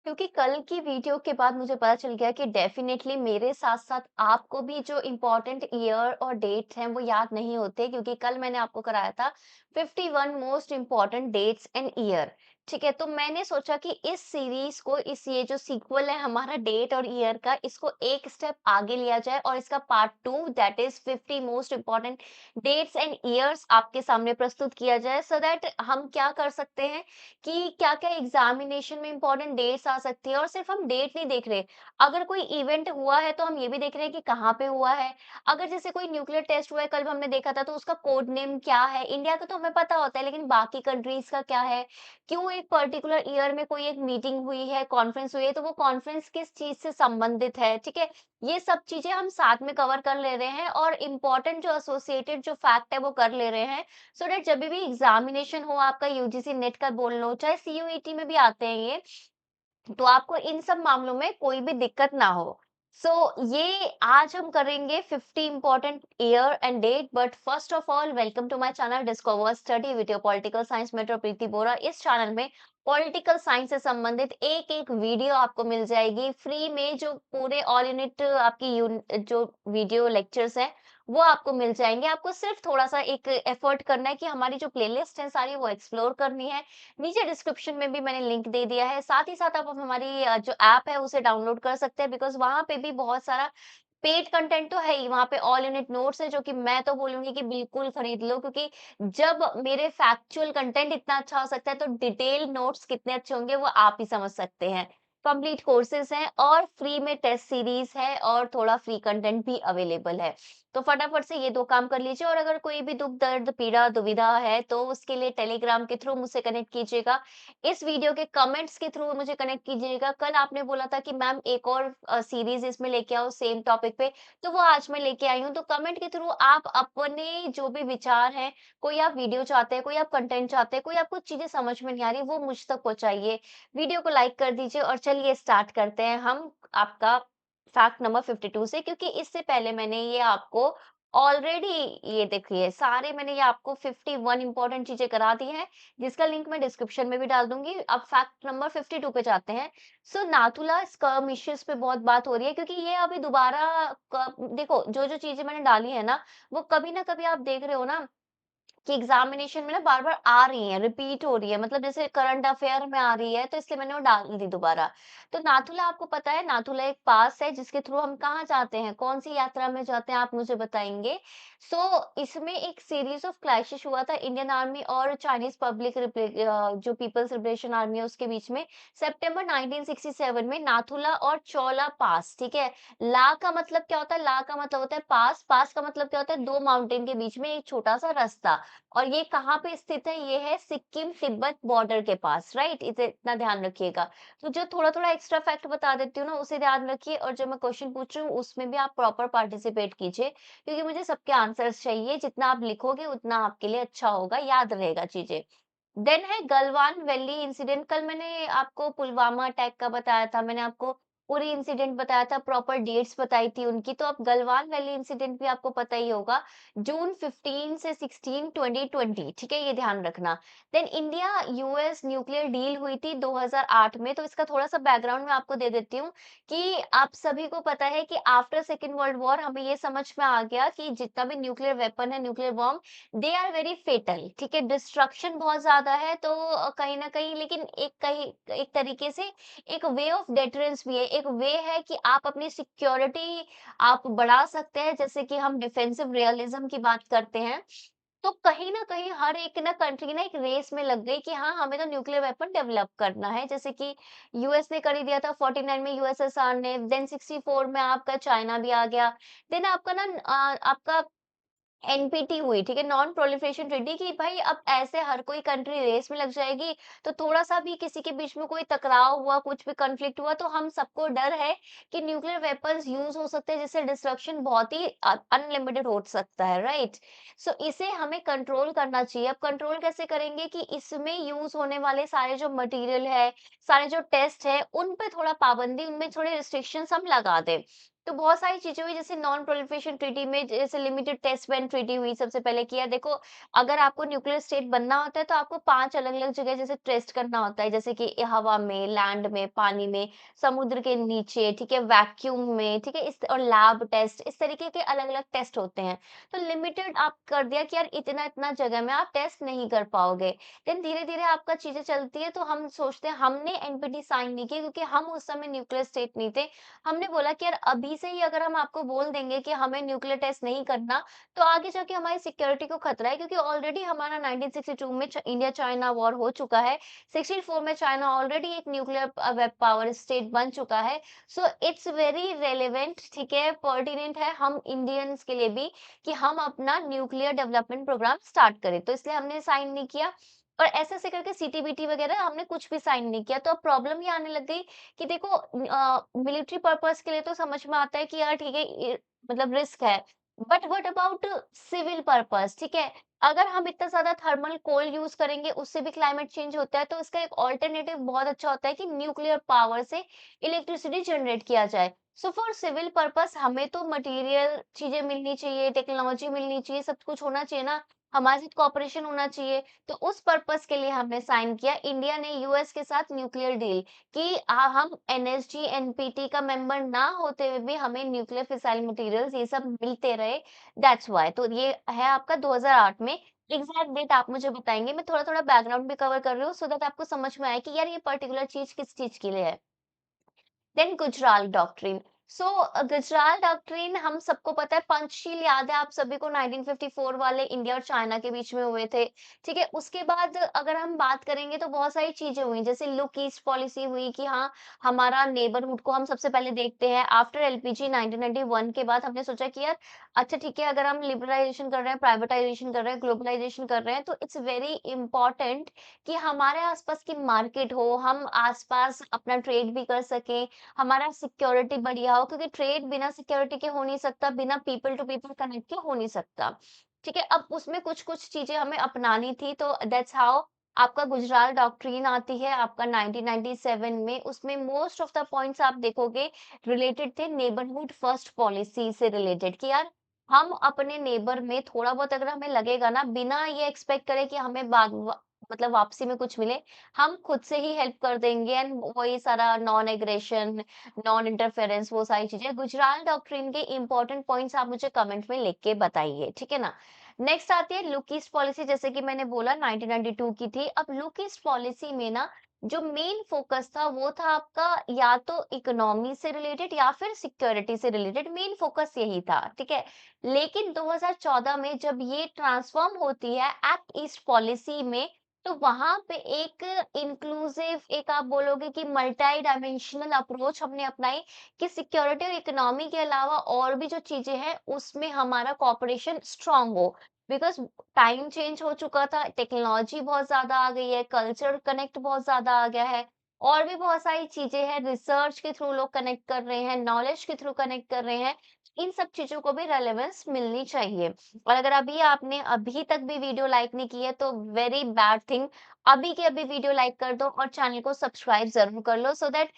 क्योंकि कल की वीडियो के बाद मुझे पता चल गया कि डेफ़िनेटली मेरे साथ-साथ आपको भी जो इम्पोर्टेंट ईयर और डेट्स हैं, वो याद नहीं होते क्योंकि कल मैंने आपको कराया था 51 most important dates and year, ठीक है? तो मैंने सोचा कि इस सीरीज़ को इस ये जो सीक्वल है हमारा डेट और ईयर का, इसको एक स्टेप आगे लिया जाए और इसका part 2 that is 50 most important dates and years आपके सामने प्रस्तुत किया जाए सो दैट हम क्या कर सकते हैं कि क्या-क्या एग्ज़ामिनेशन में इम्पोर्टेंट डेट्स आ सकती है और सिर्फ़ हम डेट नहीं देख रहे, अगर कोई इवेंट हुआ है तो हम ये भी देख रहे हैं कि कहाँ पे हुआ है। अगर जैसे कोई न्यूक्लियर टेस्ट हुआ है, कल हमने देखा था तो उसका कोड नेम क्या है? इंडिया का तो हमें पता होता है लेकिन बाकी कंट्रीज़ का क्या है? क्यों एक पर्टिकुलर ईयर में कोई एक मीटिंग हुई है, कॉन्फ्रेंस हुई है, तो वो कॉन्फ्रेंस किस चीज़ से संबंधित है, ठीक है? ये सब चीज़ें हम साथ में कवर कर ले रहे हैं और इम्पोर्टेंट जो एसोसिएटेड जो फैक्ट है वो कर ले रहे हैं सो दैट जब भी एग्जामिनेशन हो आपका यूजीसी नेट का बोल लो, चाहे सीयूईटी में भी आते हैं ये, तो आपको इन सब मामलों में कोई भी दिक्कत ना हो। ये आज हम करेंगे 50 important year end date but first of all welcome to my channel discover study with your political science metro Preeti Bora. इस चैनल में पॉलिटिकल साइंस से संबंधित एक-एक वीडियो आपको मिल जाएगी फ्री में जो पूरे ऑल यूनिट आपकी जो वीडियो लेक्चर्स हैं वो आपको मिल जाएँगे। आपको सिर्फ थोड़ा-सा एक एफर्ट करना है कि हमारी जो प्लेलिस्ट है सारी वो एक्सप्लोर करनी है। नीचे डिस्क्रिप्शन में भी मैंने लिंक दे दिया है। साथ ही साथ आप अब हमारी जो ऐप है उसे डाउनलोड कर सकते हैं बिकॉज़ वहाँ पे भी बहुत सारा पेड कंटेंट तो है ही, वहाँ पे ऑल यूनिट नोट्स है जो कि मैं तो बोलूँगी कि बिल्कुल खरीद लो क्योंकि जब मेरे फैक्चुअल कंटेंट इतना अच्छा हो सकता है तो डिटेल नोट्स कितने अच्छे होंगे वो आप ही समझ सकते हैं। कंप्लीट कोर्सेज़ हैं और फ्री में टेस्ट सीरीज़ है और थोड़ा फ्री कंटेंट भी अवेलेबल है। तो फटाफट से ये 2 काम कर लीजिए और अगर कोई भी दुःख, दर्द, पीड़ा, दुविधा है तो उसके लिए टेलीग्राम के थ्रू मुझसे कनेक्ट कीजिएगा। इस वीडियो के कमेंट्स के थ्रू मुझे कनेक्ट कीजिएगा। कल आपने बोला था कि मैम एक और सीरीज़ इसमें लेके आओ सेम टॉपिक पे, तो वो आज मैं लेके आई हूँ। तो कमेंट के थ्रू आप अपने जो भी विचार हैं, कोई आप वीडियो चाहते हैं, कोई आप कंटेंट चाहते हैं, कोई आपको चीज़ें समझ में नहीं आ रही, वो मुझ तक पहुँचाइए। वीडियो को लाइक कर दीजिए और चलिए स्टार्ट करते हैं हम आपका फैक्ट नंबर 52 से क्योंकि इससे पहले मैंने ये आपको ऑलरेडी ये देखिए सारे मैंने ये आपको 51 इम्पोर्टेंट चीज़ें करा दी हैं, जिसका लिंक मैं डिस्क्रिप्शन में भी डाल दूँगी। अब फैक्ट नंबर 52 पे जाते हैं। नाथुला स्कर्मिशेस पे बहुत बात हो रही है क्योंकि ये अभी दोबारा क देखो जो-जो चीज़ें मैंने डाली है ना, वो कभी ना कभी आप देख रहे हो ना कि एग्ज़ामिनेशन में ना बार-बार आ रही हैं, रिपीट हो रही है, मतलब जैसे करंट अफ़ेयर में आ रही है, तो इसलिए मैंने वो डाल दी दोबारा। तो नाथुला आपको पता है, नाथुला एक पास है जिसके थ्रू हम कहाँ जाते हैं, कौन-सी यात्रा में जाते हैं, आप मुझे बताएँगे। इसमें एक सीरीज़ ऑफ क्लैशेस हुआ था इंडियन आर्मी और चाइनीज़ जो पीपल्स लिबरेशन आर्मी है उसके बीच में, सितंबर 1967 में नाथुला और चौला पास, ठीक है? ला का मतलब क्या होता है? ला का मतलब होता है पास, पास का मतलब क्या होता है? 2 माउंटेन के बीच में एक छोटा-सा रास्ता। और ये कहाँ पे स्थित है? ये है सिक्किम तिब्बत बॉर्डर के पास, राइट? इसे इतना ध्यान रखिएगा। तो जो थोड़ा-थोड़ा एक्स्ट्रा फैक्ट बता देती हूँ ना, उसे ध्यान रखिए और जो मैं क्वेश्चन पूछ रही हूँ, उसमें भी आप प्रॉपर पार्टिसिपेट कीजिए, क्योंकि मुझे सबके आंसर्स चाहिए। जितना आप लिखोगे, उतना आपके लिए अच्छा होगा, याद रहेगा चीज़ें। देन है गलवान वैली इंसिडेंट। कल मैंने आपको पुलवामा अटैक का बताया था, मैंने आपको पूरी इंसिडेंट बताया था, प्रॉपर डेट्स बताई थी उनकी। तो अब गलवान वैली इंसिडेंट भी आपको पता ही होगा, जून 15 से 16, 2020, ठीक है? ये ध्यान रखना। Then India US nuclear deal हुई थी 2008 में, तो इसका थोड़ा-सा बैकग्राउंड मैं आपको दे देती हूँ कि आप सभी को पता है कि आफ्टर सेकंड वर्ल्ड वॉर हमें ये समझ में आ गया कि जितना भी न्यूक्लियर वेपन है, nuclear bomb, they are very fatal, ठीक है? डिस्ट्रक्शन बहुत ज़्यादा है तो कहीं न कहीं लेकिन एक तरीके से एक वे ऑफ डेटरेंस भी है, एक वे है कि आप अपनी सिक्योरिटी आप बढ़ा सकते हैं, जैसे कि हम डिफेंसिव रियलिज्म की बात करते हैं। तो कहीं न कहीं हर एक ना कंट्री ना एक रेस में लग गई कि हाँ, हमें तो न्यूक्लियर वेपन डेवलप करना है। जैसे कि यूएस ने कर ही दिया था 49 में यूएसएसआर ने, देन 64 में आपका चाइना भी आ गया। देन आपका ना आपका एनपीटी हुई, ठीक है? नॉन प्रोलिफरेशन ट्रीटी कि भाई अब ऐसे हर कोई कंट्री रेस में लग जाएगी, तो थोड़ा-सा भी किसी के बीच में कोई टकराव हुआ, कुछ भी कॉन्फ्लिक्ट हुआ, तो हम सबको डर है कि न्यूक्लियर वेपन्स यूज़ हो सकते हैं, जिससे डिस्ट्रक्शन बहुत ही अनलिमिटेड हो सकता है, राइट? इसे हमें कंट्रोल करना चाहिए। अब कंट्रोल कैसे करेंगे कि इसमें यूज़ होने वाले सारे जो मटेरियल है, सारे जो टेस्ट है, उन पे थोड़ा पाबंदी, उनमें थोड़े रिस्ट्रिक्शंस हम लगा दें। तो बहुत सारी चीज़ें हुई जैसे नॉन प्रोलिफरेशन ट्रीटी में जैसे लिमिटेड टेस्ट बैन ट्रीटी हुई सबसे पहले कि यार देखो अगर आपको न्यूक्लियर स्टेट बनना होता है तो आपको 5 अलग-अलग जगह जैसे टेस्ट करना होता है जैसे कि हवा में, लैंड में, पानी में, समुद्र के नीचे, ठीक है, वैक्यूम में, ठीक है, इस और लैब टेस्ट इस तरीके के अलग-अलग टेस्ट होते हैं। तो लिमिटेड आप कर दिया कि यार इतना-इतना जगह में आप टेस्ट नहीं कर पाओगे। देन धीरे-धीरे आपका चीज़ें चलती है तो हम सोचते हैं हमने एनपीटी साइन नहीं किया क्योंकि हम उस समय न्यूक्लियर स्टेट नहीं थे। हमने बोला कि यार अभी से ही अगर हम आपको बोल देंगे कि हमें न्यूक्लियर टेस्ट नहीं करना, तो आगे जाके हमारी सिक्योरिटी को खतरा है क्योंकि ऑलरेडी हमारा 1962 में इंडिया चाइना वॉर हो चुका है। 64 में चाइना ऑलरेडी एक न्यूक्लियर वेब पावर स्टेट बन चुका है। सो इट्स वेरी रेलेवेंट, ठीक है, पर्टिनेंट है हम इंडियंस के लिए भी कि हम अपना न्यूक्लियर डेवलपमेंट प्रोग्राम स्टार्ट करें। तो इसलिए हमने साइन नहीं किया और ऐसे-ऐसे करके सीटीबीटी वगैरह हमने कुछ भी साइन नहीं किया। तो अब प्रॉब्लम ये आने लग गई कि देखो मिलिट्री पर्पस के लिए तो समझ में आता है कि यार ठीक है मतलब रिस्क है। But what about civil purpose, ठीक है? अगर हम इतना ज़्यादा थर्मल कोल यूज़ करेंगे, उससे भी क्लाइमेट चेंज होता है, तो इसका एक अल्टरनेटिव बहुत अच्छा होता है कि न्यूक्लियर पावर से इलेक्ट्रिसिटी जनरेट किया जाए। सो फॉर सिविल पर्पस हमें तो मटेरियल चीज़ें मिलनी चाहिए, टेक्नोलॉजी मिलनी चाहिए, सब कुछ होना चाहिए ना, हमारे साथ कोऑपरेशन होना चाहिए। तो उस पर्पस के लिए हमने साइन किया। इंडिया ने यूएस के साथ न्यूक्लियर डील कि हम एनएसजी, एनपीटी का मेंबर ना होते हुए भी हमें न्यूक्लियर फिसाइल मटेरियल्स ये सब मिलते रहे, दैट्स व्हाई। तो ये है आपका 2008 में। एग्ज़ैक्ट डेट आप मुझे बताएँगे, मैं थोड़ा-थोड़ा बैकग्राउंड भी कवर कर रही हूँ सो दैट आपको समझ में आए कि यार ये पर्टिकुलर चीज़ किस चीज़ के लिए है। Then Gujral doctrine. So Gujral doctrine हम सबको पता है पंचशील याद है आप सभी को 1954 वाले इंडिया और चाइना के बीच में हुए थे। ठीक है? उसके बाद अगर हम बात करेंगे तो बहुत सारी चीज़ें हुई जैसे लुक ईस्ट पॉलिसी हुई कि हाँ, हमारा नेबरहुड को हम सबसे पहले देखते हैं। आफ्टर एलपीजी 1991 के बाद हमने सोचा कि यार अच्छा ठीक है अगर हम लिबरलाइज़ेशन कर रहे हैं, प्राइवेटाइज़ेशन कर रहे हैं, ग्लोबलाइज़ेशन कर रहे हैं तो इट्स वेरी इम्पोर्टेंट कि हमारे आस-पास की मार्केट हो, हम आस-पास अपना ट्रेड भी कर सकें, हमारा सिक्योरिटी बढ़िया हो क्योंकि ट्रेड बिना सिक्योरिटी के हो नहीं सकता, बिना पीपल टू पीपल कनेक्ट के हो नहीं सकता। ठीक है? अब उसमें कुछ-कुछ चीज़ें हमें अपनानी थी तो दैट्स हाउ आपका गुजराल डॉक्ट्रिन आती है आपका 1997 में। उसमें मोस्ट ऑफ द पॉइंट्स आप देखोगे रिलेटेड थे नेबरहुड फर्स्ट पॉलिसी से रिलेटेड कि यार हम अपने नेबर में थोड़ा बहुत अगर हमें लगेगा ना बिना ये एक्सपेक्ट करे कि हमें मतलब वापसी में कुछ मिले, हम खुद से ही हेल्प कर देंगे एंड वही सारा नॉन एग्रेशन, नॉन इंटरफेरेंस वो सारी चीज़ें। गुजराल डॉक्ट्रिन के इम्पोर्टेंट पॉइंट्स आप मुझे कमेंट में लिख के बताइए, ठीक है ना? नेक्स्ट आती है लुक ईस्ट पॉलिसी जैसे कि मैंने बोला 1992 की थी। अब लुक ईस्ट पॉलिसी में ना जो मेन फोकस था वो था आपका या तो इकोनॉमी से रिलेटेड या फिर सिक्योरिटी से रिलेटेड मेन फोकस यही था, ठीक है? लेकिन 2014 में जब ये ट्रांसफॉर्म होती है एक्ट ईस्ट पॉलिसी में तो वहाँ पे एक इंक्लूसिव एक आप बोलोगे कि मल्टी डायमेंशनल अप्रोच हमने अपनाई कि सिक्योरिटी और इकोनॉमी के अलावा और भी जो चीज़ें हैं, उसमें हमारा कोऑपरेशन स्ट्रॉन्ग हो। बिकॉज़ टाइम चेंज हो चुका था, टेक्नोलॉजी बहुत ज़्यादा आ गई है, कल्चर कनेक्ट बहुत ज़्यादा आ गया है और भी बहुत सारी चीज़ें हैं, रिसर्च के थ्रू लोग कनेक्ट कर रहे हैं, नॉलेज के थ्रू कनेक्ट कर रहे हैं। इन सब चीज़ों को भी रेलेवेंस मिलनी चाहिए। और अगर अभी आपने अभी तक भी वीडियो लाइक नहीं की है तो वेरी बैड थिंग अभी के अभी वीडियो लाइक कर दो और चैनल को सब्सक्राइब ज़रूर कर लो सो दैट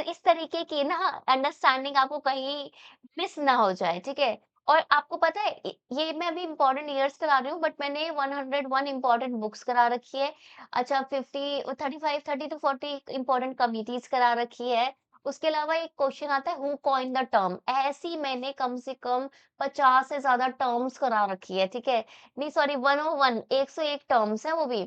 इस तरीके की ना अंडरस्टैंडिंग आपको कहीं मिस ना हो जाए, ठीक है? और आपको पता है ये मैं अभी इम्पोर्टेंट ईयर्स करा रही हूँ बट मैंने 101 इम्पोर्टेंट बुक्स करा रखी है। अच्छा 50 35 30 टू 40 इम्पोर्टेंट कमिटीज़ करा रखी है। उसके अलावा एक क्वेश्चन आता है हू कॉइन्ड द टर्म ऐसी मैंने कम से कम 50 से ज़्यादा टर्म्स करा रखी है, ठीक है? नहीं सॉरी 101 101 टर्म्स हैं वो भी।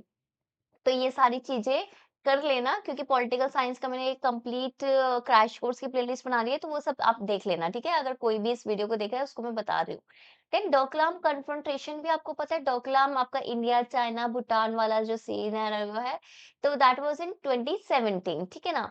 तो ये सारी चीज़ें कर लेना क्योंकि पॉलिटिकल साइंस का मैंने एक कंप्लीट क्रैश कोर्स की प्लेलिस्ट बना ली है, तो वो सब आप देख लेना, ठीक है? अगर कोई भी इस वीडियो को देख रहा है उसको मैं बता रही हूँ। देन डोकलाम कन्फ्रंटेशन भी आपको पता है डोकलाम आपका इंडिया, चाइना, भूटान वाला जो सीन है वो है, तो दैट वाज़ इन 2017 ठीक है ना?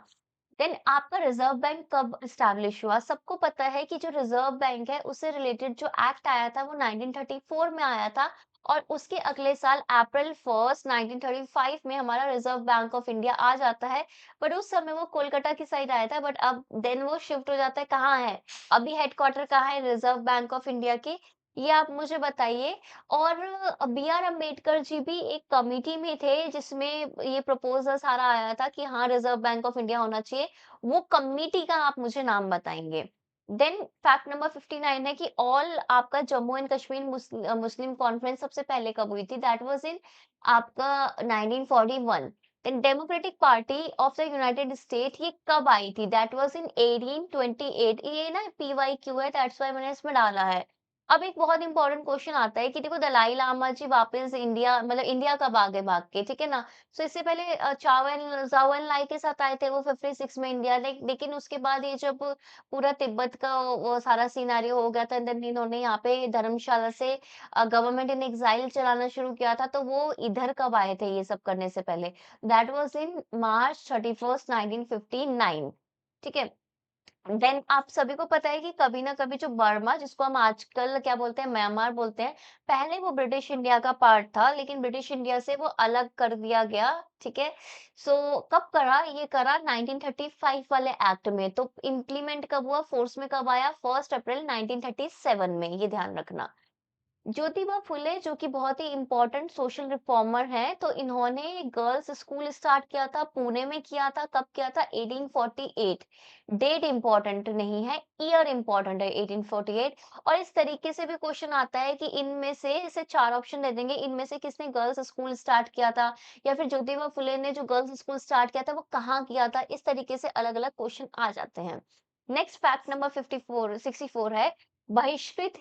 देन आपका रिजर्व बैंक कब एस्टैब्लिश हुआ? सबको पता है कि जो रिजर्व बैंक है, उससे रिलेटेड जो एक्ट आया था, वो 1934 में आया था और उसके अगले साल अप्रैल 1 1935 में हमारा रिजर्व बैंक ऑफ इंडिया आ जाता है। बट उस समय वो कोलकाता की साइड आया था, बट अब देन वो शिफ्ट हो जाता है कहाँ है? अभी हेडक्वार्टर कहाँ है रिजर्व बैंक ऑफ इंडिया के? ये आप मुझे बताइए। और बी आर अम्बेडकर जी भी एक कमिटी में थे जिसमें ये प्रपोज़ल सारा आया था कि हाँ, रिज़र्व बैंक ऑफ इंडिया होना चाहिए। वो कमिटी का आप मुझे नाम बताएँगे? देन फैक्ट नंबर 59 है कि ऑल आपका Jammu and Kashmir Muslim conference सबसे पहले कब हुई थी? दैट वाज़ इन आपका 1941। Then Democratic Party of the United State ये कब आई थी? That was in 1828। ये ना पीवाईक्यू है, दैट्स व्हाई मैंने इसमें डाला है। अब एक बहुत इंपॉर्टेंट क्वेश्चन आता है कि देखो दलाई लामा जी वापस इंडिया मतलब इंडिया कब आ गए भाग के, ठीक है ना? सो इससे पहले ज़ाओ एन लाई के साथ आए थे वो 56 में इंडिया, लेकिन उसके बाद ये जब पूरा तिब्बत का वो सारा सिनेरियो हो गया था, देन इन्होंने यहाँ पे धर्मशाला से गवर्नमेंट इन एक्साइल चलाना शुरू किया था, तो वो इधर कब आए थे ये सब करने से पहले? That was in March 31st 1959, ठीक है? देन आप सभी को पता है कि कभी ना कभी जो बर्मा जिसको हम आजकल क्या बोलते हैं म्यांमार बोलते हैं, पहले वो ब्रिटिश इंडिया का पार्ट था, लेकिन ब्रिटिश इंडिया से वो अलग कर दिया गया, ठीक है? सो कब करा? ये करा 1935 वाले एक्ट में। तो इम्प्लीमेंट कब हुआ, फोर्स में कब आया? 1 अप्रैल 1937 में, ये ध्यान रखना। ज्योतिबा फुले जो कि बहुत ही इम्पोर्टेंट सोशल रिफॉर्मर हैं, तो इन्होंने गर्ल्स स्कूल स्टार्ट किया था, पुणे में किया था, कब किया था? 1848। डेट इम्पोर्टेंट नहीं है, ईयर इम्पोर्टेंट है 1848। और इस तरीके से भी क्वेश्चन आता है कि इनमें से इसे 4 ऑप्शन दे देंगे, इनमें से किसने गर्ल्स स्कूल स्टार्ट किया था? या फिर ज्योतिबा फुले ने जो गर्ल्स स्कूल स्टार्ट किया था, वो कहाँ किया था? इस तरीके से अलग-अलग क्वेश्चन आ जाते हैं। नेक्स्ट फैक्ट नंबर 54 64 है, बहिष्कृत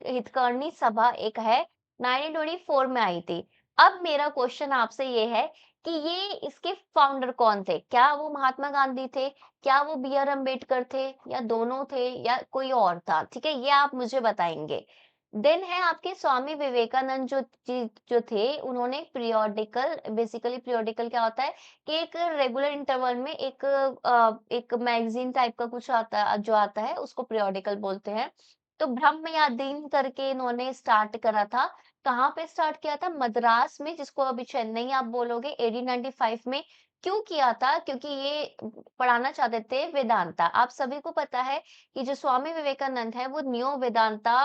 हितकर्णी सभा एक है 1924 में आई थी। अब मेरा क्वेश्चन आपसे ये है कि ये इसके फाउंडर कौन थे? क्या वो महात्मा गांधी थे? क्या वो बी आर अम्बेडकर थे? या दोनों थे या कोई और था? ठीक है, ये आप मुझे बताएंगे। देन है आपके स्वामी विवेकानंद जो थे, उन्होंने पीरियोडिकल, बेसिकली पीरियोडिकल क्या होता है कि एक रेगुलर इंटरवल में एक मैगजीन टाइप का कुछ आता है उसको पीरियोडिकल बोलते हैं। तो ब्रह्म या दिन करके इन्होंने स्टार्ट करा था। कहाँ पे स्टार्ट किया था? मद्रास में, जिसको अभी चेन्नई आप बोलोगे, 1895 में। क्यों किया था? क्योंकि ये पढ़ाना चाहते थे वेदांता। आप सभी को पता है कि जो स्वामी विवेकानंद है वो न्यो वेदांता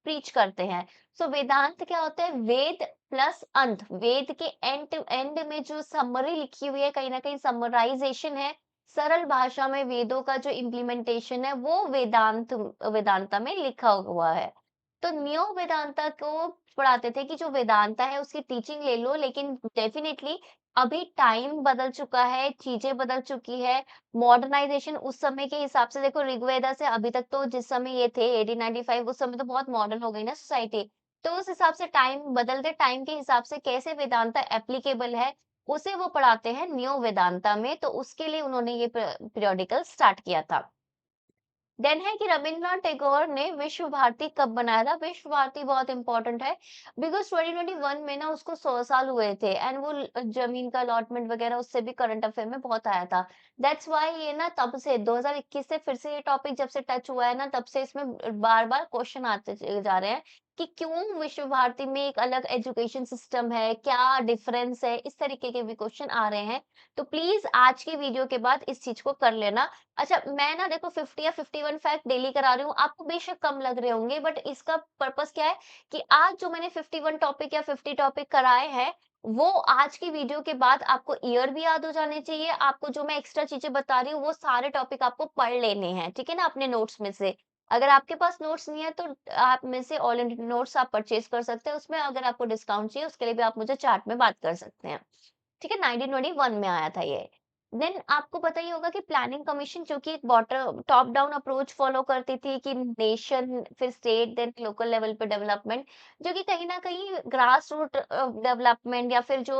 प्रीच करते हैं। सो वेदांत क्या होता है? वेद प्लस अंत। वेद के एंड टू एंड में जो समरी लिखी हुई है, कहीं ना कहीं समराइजेशन है, सरल भाषा में वेदों का जो इम्प्लीमेंटेशन है, वो वेदांता में लिखा हुआ है। तो न्यो वेदांता को पढ़ाते थे कि जो वेदांता है उसकी टीचिंग ले लो, लेकिन डेफिनेटली अभी टाइम बदल चुका है, चीजें बदल चुकी है। मॉडर्नाइजेशन उस समय के हिसाब से देखो, ऋग्वेदा से अभी तक तो जिस समय ये थे 1895, उस समय तो बहुत मॉडर्न हो गई ना सोसाइटी। तो उस हिसाब से टाइम बदलते टाइम के हिसाब से कैसे वेदांता एप्लीकेबल है, उसे वो पढ़ाते हैं न्यू वेदांता में। तो उसके लिए उन्होंने ये पीरियोडिकल स्टार्ट किया था। देन है कि रविंद्रनाथ टैगोर ने विश्व भारती कब बनाया था? विश्व भारती बहुत इंपॉर्टेंट है बिकॉज 2021 में ना उसको 100 साल हुए थे, एंड वो जमीन का अलॉटमेंट वगैरह उससे भी करंट अफेयर में बहुत आया था। दैट्स व्हाई ये ना तब से 2021 से फिर से ये टॉपिक जब से टच हुआ है ना, तब से इसमें बार बार क्वेश्चन आते चले जा रहे हैं कि क्यों विश्व भारती में एक अलग एजुकेशन सिस्टम है, क्या डिफरेंस है, इस तरीके के भी क्वेश्चन आ रहे हैं। तो प्लीज आज के वीडियो के बाद इस चीज को कर लेना। अच्छा, मैं ना देखो 50 या 51 फैक्ट डेली करा रही हूँ, आपको बेशक कम लग रहे होंगे, बट इसका पर्पस क्या है कि आज जो मैंने 51 टॉपिक या 50 टॉपिक कराए हैं, वो आज की वीडियो के बाद आपको ईयर भी याद हो जाने चाहिए। आपको जो मैं एक्स्ट्रा चीजें बता रही हूँ, वो सारे टॉपिक आपको पढ़ लेने हैं, ठीक है ना, अपने नोट्स में से। अगर आपके पास नोट्स नहीं है तो आप में से ऑल इंडिया नोट्स आप परचेज कर सकते हैं। उसमें अगर आपको डिस्काउंट चाहिए, उसके लिए भी आप मुझे चैट में बात कर सकते हैं। ठीक है, 1921 में आया था ये। देन आपको पता ही होगा कि प्लानिंग कमीशन जो कि एक bottom top down approach follow करती थी कि नेशन, फिर स्टेट, देन लोकल लेवल पे डेवलपमेंट, जो कि कहीं न कहीं ग्रास रूट डेवलपमेंट, या फिर जो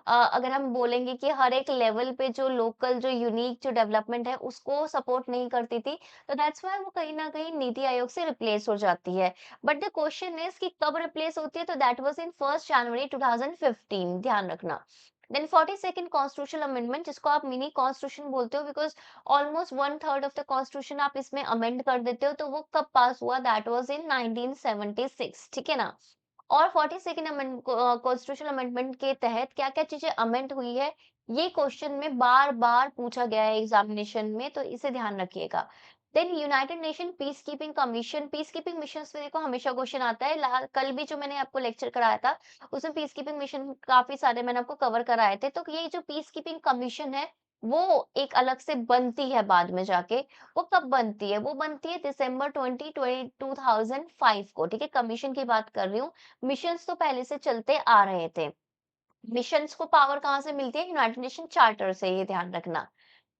अगर हम बोलेंगे कि हर एक लेवल पे जो लोकल जो यूनिक जो डेवलपमेंट है उसको सपोर्ट नहीं करती थी। तो दैट्स व्हाई वो कहीं न कहीं नीति आयोग से रिप्लेस हो जाती है। बट द क्वेश्चन इज़ कि कब रिप्लेस होती है? तो दैट वाज़ इन 1 जनवरी 2015, ध्यान रखना। देन 42nd कॉन्स्टिट्यूशनल अमेंडमेंट, जिसको आप मिनी कॉन्स्टिट्यूशन बोलते हो because almost one third of the constitution आप इसमें अमेंड कर देते हो, तो वो कब पास हुआ? दैट वाज इन 1976, ठीक है ना। और 42nd अमेंड कॉन्स्टिट्यूशनल अमेंडमेंट के तहत क्या क्या चीजें अमेंड हुई है, ये क्वेश्चन में बार बार पूछा गया है एग्जामिनेशन में, तो इसे ध्यान रखिएगा। Then United Nation peace keeping commission, peace keeping mission पे देखो हमेशा क्वेश्चन आता है। कल भी जो मैंने आपको लेक्चर कराया था, उसमें पीस कीपिंग मिशन काफ़ी सारे मैंने आपको कवर कराए थे। तो ये जो पीस कीपिंग कमीशन है, वो एक अलग से बनती है बाद में जाके। वो कब बनती है? वो बनती है दिसंबर 2005 को, ठीक है? कमीशन की बात कर रही हूँ। मिशंस तो पहले से चलते आ रहे थे। मिशंस को पावर कहाँ से मिलती है? यूनाइटेड नेशन चार्टर से, ये ध्यान रखना।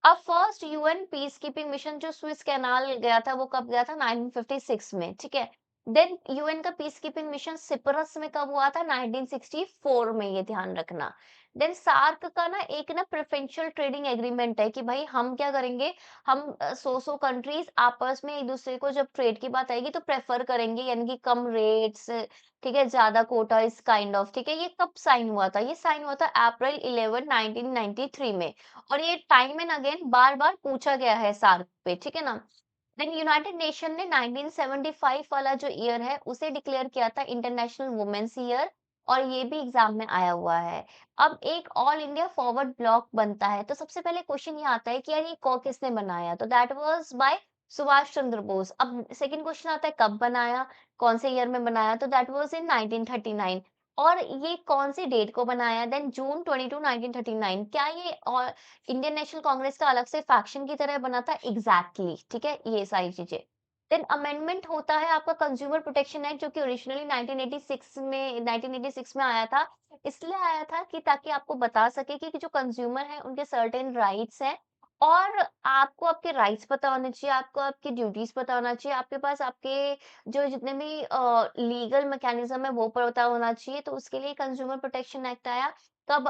अब first UN peace keeping mission जो स्विस कैनाल गया था, वो कब गया था? 1956 में, ठीक है? देन यूएन का पीस कीपिंग मिशन सिपरस में कब हुआ था? 1964 में, ये ध्यान रखना। देन सार्क का ना एक ना प्रेफरेंशियल ट्रेडिंग एग्रीमेंट है कि भाई हम क्या करेंगे, हम सौ कंट्रीज आपस में एक दूसरे को जब ट्रेड की बात आएगी तो प्रेफर करेंगे, यानी कि कम रेट्स, ठीक है, ज्यादा कोटा, इस काइंड ऑफ, ठीक है। ये कब साइन हुआ था? ये साइन हुआ था अप्रैल 11 1993 में। और ये टाइम एंड अगेन बार-बार पूछा गया है सार्क पे, ठीक है ना? देन यूनाइटेड नेशन ने 1975 वाला जो ईयर है, उसे डिक्लेयर किया था इंटरनेशनल वुमेन्स ईयर, और ये भी एग्जाम में आया हुआ है। अब एक ऑल इंडिया फॉरवर्ड ब्लॉक बनता है, तो सबसे पहले क्वेश्चन ये आता है कि यार ये किसने बनाया? तो that was by Subhash Chandra Bose. अब सेकंड क्वेश्चन आता है कब बनाया, कौन से ईयर में बनाया? तो दैट वाज इन 1939। और ये कौन सी डेट को बनाया? Then June 22 1939। क्या ये और इंडियन नेशनल कांग्रेस का अलग से फैक्शन की तरह बना था? एग्जैक्टली, ठीक है, ये सारी चीजें। देन अमेंडमेंट होता है आपका कंज्यूमर प्रोटेक्शन एक्ट, जो कि ओरिजिनली 1986 में आया था। इसलिए आया था कि ताकि आपको बता सके कि जो कंज्यूमर है उनके सर्टेन राइट्स हैं, और आपको आपके राइट्स पता होने चाहिए, आपको आपकी ड्यूटीज पता होना चाहिए, आपके पास आपके जो जितने भी लीगल मैकेनिज्म है वो पता होना चाहिए। तो उसके लिए कंज्यूमर प्रोटेक्शन एक्ट आया। कब?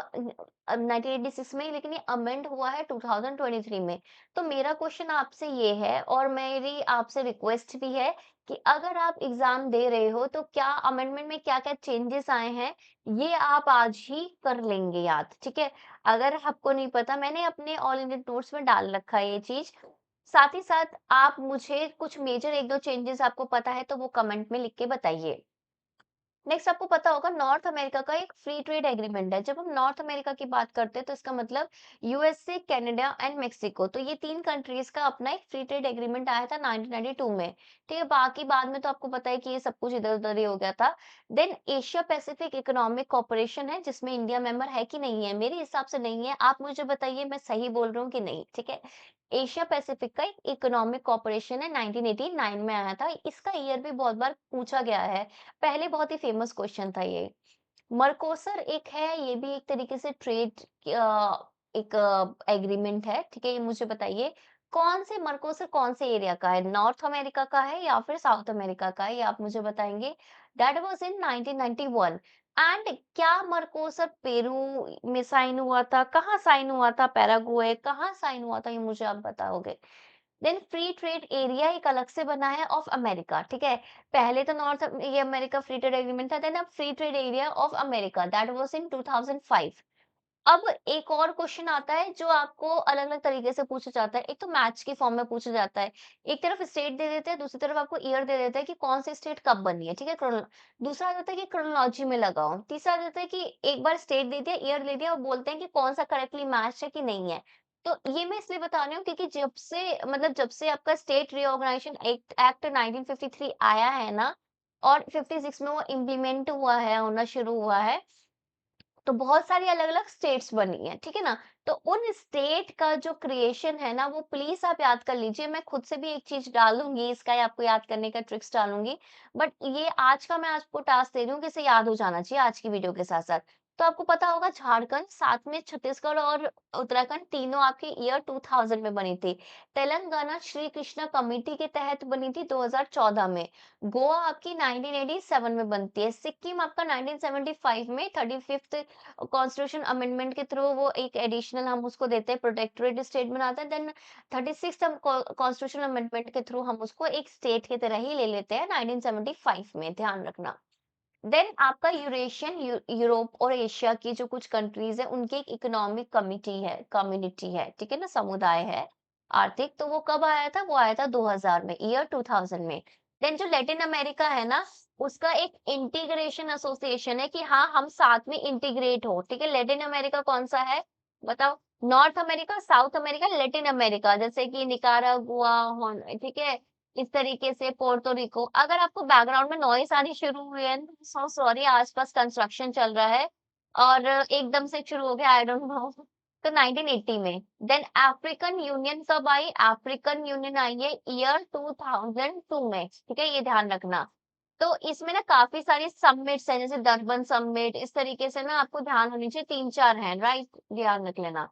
1986 में, लेकिन ये अमेंड हुआ है 2023 में। तो मेरा क्वेश्चन आपसे ये है, और मेरी आपसे रिक्वेस्ट भी है कि अगर आप एग्जाम दे रहे हो तो क्या अमेंडमेंट में क्या-क्या चेंजेस आए हैं, ये आप आज ही कर लेंगे याद, ठीक है? अगर आपको नहीं पता, मैंने अपने ऑल इंडिया नोट्स में डाल रखा है ये चीज़। साथ ही साथ आप मुझे कुछ मेजर 1-2 चेंजेस आपको पता है तो वो कमेंट में लिख के बताइए। नेक्स्ट, आपको पता होगा नॉर्थ अमेरिका का एक फ्री ट्रेड एग्रीमेंट है। जब हम नॉर्थ अमेरिका की बात करते हैं तो इसका मतलब यूएसए, कनाडा एंड मेक्सिको, तो ये 3 कंट्रीज का अपना एक फ्री ट्रेड एग्रीमेंट आया था 1992 में। ठीक है, बाकी बाद में तो आपको पता है कि ये सब कुछ इधर-उधर ही हो गया था। Then Asia Pacific Economic Corporation है, जिसमें इंडिया मेंबर है कि नहीं है? मेरे हिसाब से नहीं है। आप मुझे बताइए मैं सही बोल रहा हूँ कि नहीं, ठीक है? एशिया पैसिफिक का एक इकोनॉमिक कॉर्पोरेशन है, 1989 में आया था। इसका ईयर भी बहुत बार पूछा गया है। पहले बहुत ही फेमस क्वेश्चन था ये। मर्कोसर एक है, ये भी एक तरीके से ट्रेड एक एग्रीमेंट है, ठीक है? ये मुझे बताइए, कौन से मर्कोसर कौन से एरिया का है? नॉर्थ अमेरिका का है या फिर साउथ अमेरिका का है? ये आप मुझे बताएँगे। That was in 1991। एंड क्या मर्कोसर पेरू में साइन हुआ था? कहाँ साइन हुआ था? पैराग्वे कहाँ साइन हुआ था? ये मुझे आप बताओगे। देन फ्री ट्रेड एरिया एक अलग से बना है ऑफ अमेरिका, ठीक है? पहले तो ये अमेरिका फ्री ट्रेड एग्रीमेंट था, देन अब free trade area of America, that was in 2005। अब एक और क्वेश्चन आता है जो आपको अलग-अलग तरीके से पूछा जाता है। एक तो मैथ्स की फॉर्म में पूछा जाता है। एक तरफ स्टेट दे देते हैं, दूसरी तरफ आपको ईयर दे देते हैं कि कौन सी स्टेट कब बनी है, ठीक है? दूसरा आ जाता है कि क्रोनोलॉजी में लगाओ। तीसरा आ जाता है कि एक बार स्टेट दे दिया, ईयर दे दिया और बोलते हैं कि कौन-सा करेक्टली मैच है कि नहीं है। तो ये मैं इसलिए बता रही हूँ क्योंकि जब से आपका स्टेट रिऑर्गनाइजेशन एक्ट 1953 आया है ना, और 56 में वो इम्प्लीमेंट हुआ है, होना शुरू हुआ है, तो बहुत सारी अलग-अलग स्टेट्स बनी हैं, ठीक है ना? तो उन स्टेट का जो क्रिएशन है ना, वो प्लीज़ आप याद कर लीजिए। मैं खुद से भी एक चीज़ डालूँगी, इसका आपको याद करने का ट्रिक्स डालूँगी। बट ये आज का मैं आपको टास्क दे रही हूँ कि इसे याद हो जाना चाहिए आज की वीडियो के साथ-साथ। तो आपको पता होगा झारखंड, साथ में छत्तीसगढ़ और उत्तराखंड, तीनों आपके ईयर 2000 में बनी थी। तेलंगाना श्री कृष्णा कमेटी के तहत बनी थी 2014 में। गोवा आपकी 1987 में बनती है। सिक्किम आपका 1975 में 35th कॉन्स्टिट्यूशन अमेंडमेंट के थ्रू वो एक एडिशनल हम उसको देते हैं, प्रोटेक्टोरेट स्टेट बनाते हैं। देन 36th हम कॉन्स्टिट्यूशन अमेंडमेंट के थ्रू हम उसको एक स्टेट की तरह ही ले लेते हैं 1975 में, ध्यान रखना। देन आपका यूरोप और एशिया की जो कुछ कंट्रीज है, उनकी एक इकोनॉमिक कम्युनिटी है, ठीक है ना, समुदाय है आर्थिक। तो वो कब आया था? वो आया था 2000 में, ईयर 2000 में। देन जो लैटिन अमेरिका है ना, उसका एक इंटीग्रेशन एसोसिएशन है कि हाँ हम साथ में इंटीग्रेट हो, ठीक है? लैटिन अमेरिका कौन सा है बताओ? North America, south America, Latin America, जैसे कि निकारागुआ, ठीक है, इस तरीके से पोर्टो रिको। अगर आपको बैकग्राउंड में नॉइस आनी शुरू हुई है, सो सॉरी, आसपास कंस्ट्रक्शन चल रहा है और एकदम से शुरू हो गया, आई डोंट नो। तो 1980 में। देन अफ्रीकन यूनियन कब आई? अफ्रीकन यूनियन आई है ईयर 2002 में, ठीक है? ये ध्यान रखना। तो इसमें ना काफ़ी सारी समिट्स हैं, जैसे डरबन समिट, इस तरीके से ना आपको ध्यान होनी चाहिए, 3-4 हैं, राइट? ध्यान रख लेना।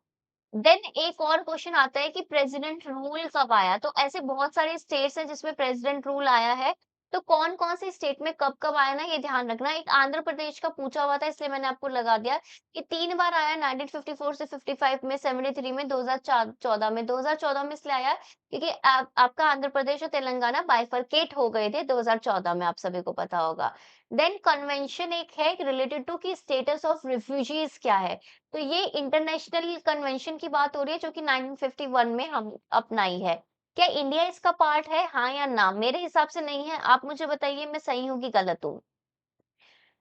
देन एक और क्वेश्चन आता है कि प्रेसिडेंट रूल कब आया? तो ऐसे बहुत सारे स्टेट्स हैं जिसमें प्रेसिडेंट रूल आया है। तो कौन-कौन से स्टेट में कब-कब आया ना, ये ध्यान रखना। एक आंध्र प्रदेश का पूछा हुआ था, इसलिए मैंने आपको लगा दिया। ये 3 बार आया, 1954 से 55 में, 73 में, 2014 में। 2014 में इसलिए आया क्योंकि आप आपका आंध्र प्रदेश और तेलंगाना बाइफरकेट हो गए थे 2014 में, आप सभी को पता होगा। देन कन्वेंशन एक है रिलेटेड टू कि स्टेटस ऑफ रिफ्यूजीज क्या है? तो ये इंटरनेशनल कन्वेंशन की बात हो रही है जो कि 1951 में हम अपनाई है। क्या इंडिया इसका पार्ट है? हाँ या ना? मेरे हिसाब से नहीं है। आप मुझे बताइए मैं सही हूँ कि गलत हूँ?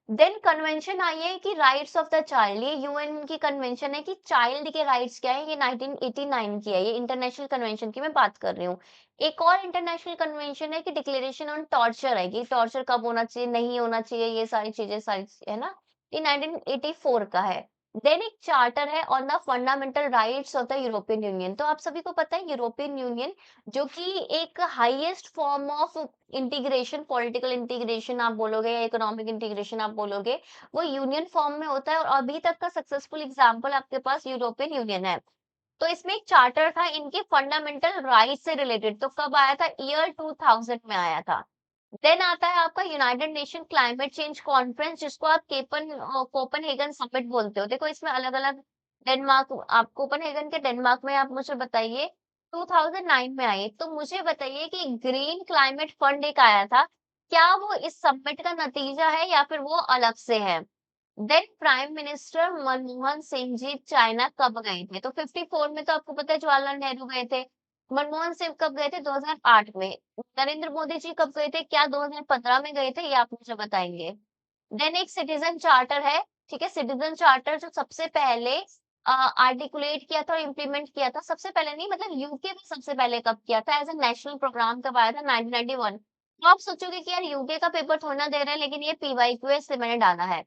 देन कन्वेंशन आई है कि राइट्स ऑफ द चाइल्ड, ये यूएन की कन्वेंशन है कि चाइल्ड के राइट्स क्या है, ये 1989 की है, ये इंटरनेशनल कन्वेंशन की मैं बात कर रही हूँ। एक और इंटरनेशनल कन्वेंशन है कि डिक्लेरेशन ऑन टॉर्चर है, कि टॉर्चर कब होना चाहिए, नहीं होना चाहिए, ये सारी चीजें सारी है ना, ये 1984 का है। देन एक चार्टर है on the fundamental rights of the European union. तो आप सभी को पता है यूरोपियन यूनियन जो कि एक highest form of integration, political integration आप बोलोगे या इकोनॉमिक इंटीग्रेशन आप बोलोगे, वो यूनियन फॉर्म में होता है और अभी तक का सक्सेसफुल एग्जांपल आपके पास यूरोपियन यूनियन है। तो इसमें एक चार्टर था इनके फंडामेंटल राइट्स से रिलेटेड, तो कब आया था? ईयर 2000 में आया था। देन आता है आपका United nation climate change conference, जिसको आप कोपेनहेगन समिट बोलते हो। देखो इसमें अलग-अलग डेनमार्क, आप कोपेनहेगन के डेनमार्क में, आप मुझे बताइए 2009 में आई। तो मुझे बताइए कि ग्रीन क्लाइमेट फंड एक आया था, क्या वो इस समिट का नतीजा है या फिर वो अलग से है? Then prime minister Manmohan Singh ji China कब गए थे? तो 54 में तो आपको पता है जवाहरलाल नेहरू गए थे। मनमोहन सिंह कब गए थे? 2008 में। नरेंद्र मोदी जी कब गए थे? क्या 2015 में गए थे? ये आप मुझे बताएँगे। देन एक सिटीजन चार्टर है, ठीक है? सिटीजन चार्टर जो सबसे पहले आर्टिकुलेट किया था और इम्प्लीमेंट किया था, सबसे पहले नहीं, मतलब यूके में सबसे पहले कब किया था? एज़ अ नेशनल प्रोग्राम कब आया था? 1991। तो आप सोचोगे कि यार यूके का पेपर थोड़ी ना दे रहे हैं, लेकिन ये पीवाईक्यू है, इसलिए मैंने डाला है।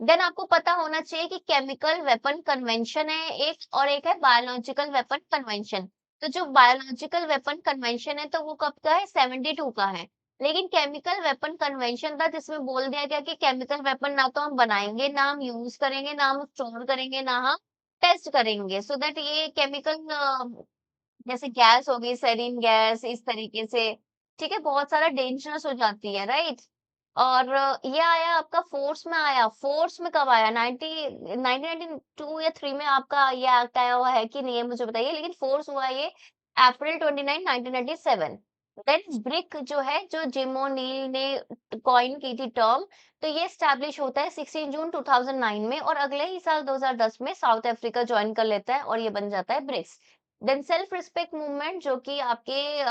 देन आपको पता होना चाहिए कि केमिकल वेपन कन्वेंशन है एक, और एक है बायोलॉजिकल वेपन कन्वेंशन। तो जो बायोलॉजिकल वेपन कन्वेंशन है तो वो कब का है? 72 का है। लेकिन केमिकल वेपन कन्वेंशन था जिसमें बोल दिया गया कि केमिकल वेपन ना तो हम बनाएँगे, ना हम यूज़ करेंगे, ना हम स्टोर करेंगे, ना हम टेस्ट करेंगे, सो दैट ये केमिकल जैसे गैस हो गई, सेरीन गैस, इस तरीके से, ठीक है? बहुत सारा डेंजरस हो जाती है, राइट? और ये आया आपका फ़ोर्स में आया, फ़ोर्स में कब आया? 1992 या 3 में आपका ये एक्ट आया हुआ है कि नहीं, ये मुझे बताइए। लेकिन फ़ोर्स हुआ ये अप्रैल 29, 1997। देन ब्रिक जो है, जो जिम ओ'नील ने कॉइन की थी टर्म, तो ये एस्टैब्लिश होता है 16 जून 2009 में, और अगले ही साल 2010 में साउथ अफ्रीका जॉइन कर लेता है और ये बन जाता है BRICS. Then self respect movement जो कि आपके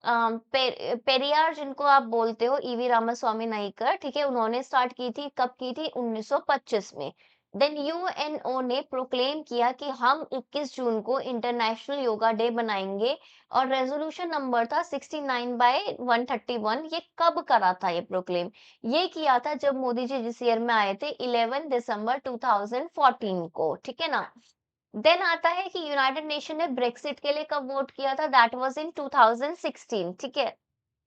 पेरियार जिनको आप बोलते हो, ईवी रामास्वामी नाइकर, ठीक है? उन्होंने स्टार्ट की थी, कब की थी? 1925 में। देन यूएनओ ने प्रोक्लेम किया कि हम 21 जून को इंटरनेशनल योगा डे बनाएंगे, और रेजोल्यूशन नंबर था 69/131। ये कब करा था ये प्रोक्लेम? ये किया था जब मोदी जी जिस ईयर में आए थे, 11 दिसंबर 2014 को, ठीक है ना? देन आता है कि यूनाइटेड नेशन ने ब्रेक्सिट के लिए कब वोट किया था? दैट वाज़ इन 2016, ठीक है?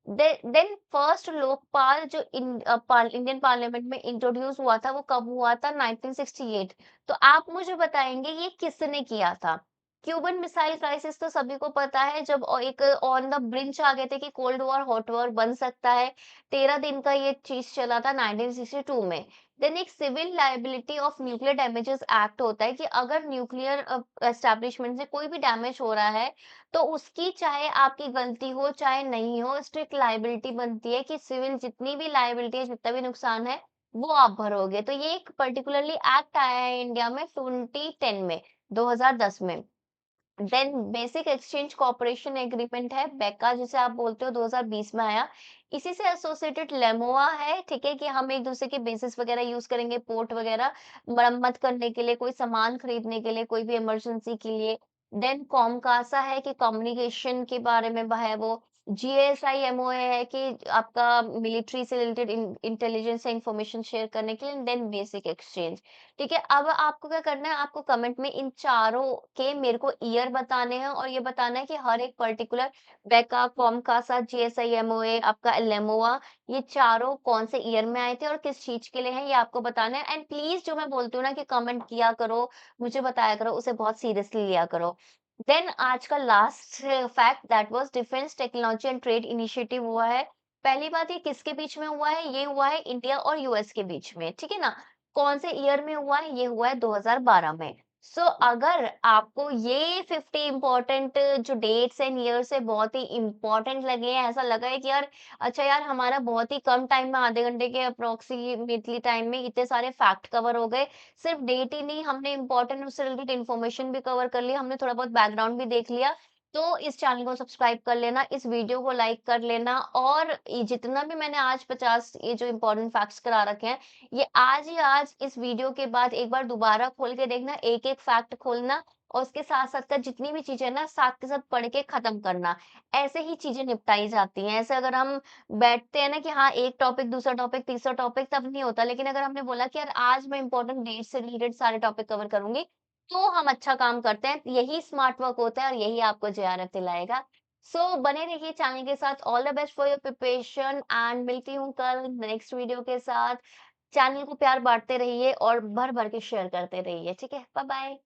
देन फर्स्ट लोकपाल जो इंडियन पार्लियामेंट में इंट्रोड्यूस हुआ था, वो कब हुआ था? 1968। तो आप मुझे बताएँगे ये किसने किया था? क्यूबन मिसाइल क्राइसिस तो सभी को पता है, जब एक ऑन द ब्रिंच आ गए थे कि कोल्ड वॉर, हॉट वॉर बन सकता है। 13 दिन का ये चीज़ चला था 1962 में। देन एक civil liability of nuclear damages act होता है कि अगर न्यूक्लियर एस्टेब्लिशमेंट से कोई भी डैमेज हो रहा है, तो उसकी चाहे आपकी गलती हो, चाहे नहीं हो, स्ट्रिक्ट लायबिलिटी बनती है कि सिविल जितनी भी लायबिलिटी है, जितना भी नुकसान है, वो आप भरोगे। तो ये एक पर्टिकुलरली एक्ट आया है इंडिया में 2010 में, 2010 में। Then basic exchange cooperation agreement है, बेका जिसे आप बोलते हो, 2020 में आया। इसी से एसोसिएटेड लेमोआ है, ठीक है? कि हम एक दूसरे के बेसिस वगैरह यूज करेंगे, पोर्ट वगैरह मरम्मत करने के लिए, कोई सामान खरीदने के लिए, कोई भी इमरजेंसी के लिए। देन कॉमकासा है कि कम्युनिकेशन के बारे में है वो, जीएसआई एमओए है कि आपका मिलिट्री से रिलेटेड इंटेलिजेंस या इंफॉर्मेशन शेयर करने के लिए, देन बेसिक एक्सचेंज। ठीक है, अब आपको क्या करना है, आपको कमेंट में इन चारों के मेरे को ईयर बताने हैं और ये बताना है कि हर एक पर्टिकुलर बेका, कॉमकासा, जीएसआई एमओए, आपका एलेमोआ, ये चारों कौन से ईयर में आए थे और किस चीज के लिए हैं, ये आपको बताना है। एंड प्लीज जो मैं बोलती हूँ ना कि कमेंट किया करो, मुझे बताया करो, उसे बहुत सीरियसली लिया करो। देन आज का last fact that was defence technology and trade initiative हुआ है। पहली बात, ये किसके बीच में हुआ है? ये हुआ है इंडिया और यूएस के बीच में, ठीक है ना? कौन से ईयर में हुआ है? ये हुआ है 2012 में। सो अगर आपको ये 50 इम्पोर्टेंट जो डेट्स एंड ईयर्स है बहुत ही इम्पोर्टेंट लगे हैं, ऐसा लगा है कि यार अच्छा यार हमारा बहुत ही कम टाइम में, आधे घंटे के अप्रोक्सीमेटली टाइम में इतने सारे फैक्ट कवर हो गए। सिर्फ डेट ही नहीं, हमने इम्पोर्टेंट उससे रिलेटेड इन्फॉर्मेशन भी कवर कर लिया, हमने थोड़ा बहुत बैकग्राउंड भी देख लिया। तो इस चैनल को सब्सक्राइब कर लेना, इस वीडियो को लाइक कर लेना और ये जितना भी मैंने आज 50 ये जो इम्पोर्टेंट फैक्ट्स करा रखे हैं, ये आज ही आज इस वीडियो के बाद एक बार दोबारा खोल के देखना, एक-एक फैक्ट खोलना और उसके साथ-साथ का जितनी भी चीज़ें हैं ना, साथ के साथ पढ़ के खत्म करना। ऐसे ही चीज़ें निपटाई जाती हैं। ऐसे अगर हम बैठते हैं ना कि हाँ, एक टॉपिक, दूसरा टॉपिक, तीसरा टॉपिक तब नहीं होता। लेकिन अगर हमने बोला कि यार आज मैं इम्पोर्टेंट डेट से रिलेटेड सारे टॉपिक कवर करूँगी, तो हम अच्छा काम करते हैं। यही स्मार्ट वर्क होता है और यही आपको जेआरएफ दिलाएगा। सो बने रहिए चैनल के साथ। All the best for your preparation and मिलती हूँ कल नेक्स्ट वीडियो के साथ। चैनल को प्यार बाँटते रहिए और भर-भर के शेयर करते रहिए, ठीक है? बाय-बाय।